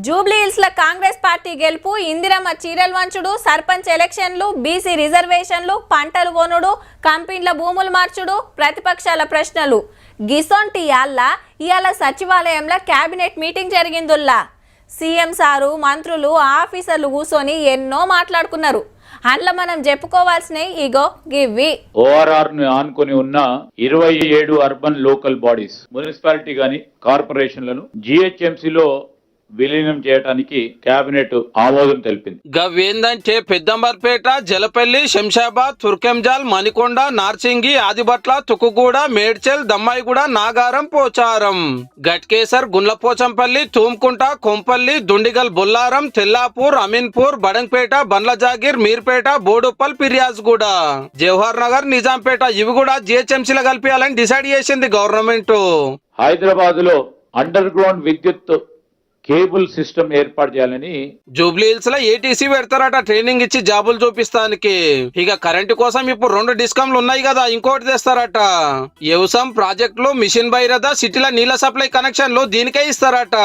జూబ్లీహిల్స్ లో కాంగ్రెస్ పార్టీ గెలుపు, ఇందిరమ్మ చీరలు వంచుడు, సర్పంచ్ ఎలక్షన్లు, బీసీ రిజర్వేషన్లు, పంటలు కొనుడు, కంపెనీల భూములు మార్చుడు, ప్రతిపక్షాల ప్రశ్నలు గిసొంటి ఇయాల సచివాలయంలో కేబినెట్ మీటింగ్ జరిగిందుల్లా. సీఎం సారు, మంత్రులు, ఆఫీసర్లు కూర్చొని ఎన్నో మాట్లాడుకున్నారు. అందులో మనం చెప్పుకోవాల్సినవి ఇగో గివ్వి. ఓఆర్ఆర్ ను ఆనుకొని ఉన్న 27 అర్బన్ లోకల్ బాడీస్, మున్సిపాలిటీ గాని కార్పొరేషన్లను జిహెచ్ఎంసీలో విలీనం చేయడానికి కేబినెట్ ఆమోదం తెలిపింది. గవేందంటే పెద్దంబర్పేట, జలపల్లి, శంషాబాద్, తుర్కెంజాల్, మణికొండ, నార్సింగి, ఆదిబట్ల, తుకుగూడ, మేడ్చల్, దమ్మాయిగూడ, నాగారం, పోచారం, గట్కేసర్, గుండ్లపోచంపల్లి, తూమ్కుంట, కొంపల్లి, దుండిగల్, బొల్లారం, తెల్లాపూర్, అమీన్పూర్, బడంగ్పేట, బండ్లజాగిర్, మీర్పేట, బోడుప్పల్, ఫిర్యాజ్గూడ, జవహర్ నగర్, నిజాంపేట ఇవి కూడా జిహెచ్ఎంసీలో కలిపేయాలని డిసైడ్ చేసింది గవర్నమెంట్. హైదరాబాద్ లో అండర్ గ్రౌండ్ విద్యుత్ కేబుల్ సిస్టమ్ ఏర్పాటు చేయాలని జూబ్లీహిల్స్ లో ఏటీసీ పెడతారట ట్రైనింగ్ ఇచ్చి జాబులు చూపిస్తానికి. ఇక కరెంటు కోసం ఇప్పుడు 2 డిస్కంలు ఉన్నాయి కదా, ఇంకోటి తెస్తారట. వ్యవసాయం ప్రాజెక్టులు, మిషన్ భైరథ, సిటీల నీళ్ల సప్లై కనెక్షన్లు దీనికే ఇస్తారట.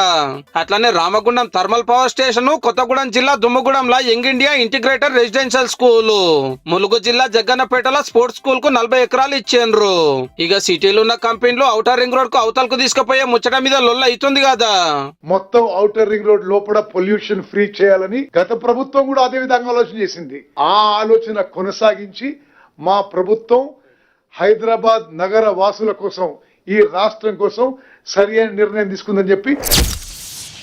అట్లనే Ramagundam thermal power station, Kothagudem జిల్లా దుమ్మగూడెంలో young India integrated residential school, Mulugu జిల్లా జగ్గన్నపేటలో స్పోర్ట్స్ స్కూల్ కు 40 ఎకరాలు ఇచ్చేండ్రు. ఇక సిటీలో ఉన్న కంపెనీలు ఔటర్ రింగ్ రోడ్ కు అవతలకు తీసుకుపోయే ముచ్చట మీద లొల్ల అవుతుంది కదా. మొత్తం ఔటర్ రింగ్ రోడ్ లోపల పొల్యూషన్ ఫ్రీ చేయాలని గత ప్రభుత్వం కూడా అదే విధంగా ఆలోచన చేసింది. ఆ ఆలోచన కొనసాగించి మా ప్రభుత్వం హైదరాబాద్ నగర వాసుల కోసం, ఈ రాష్ట్రం కోసం సరైన నిర్ణయం తీసుకుందని చెప్పి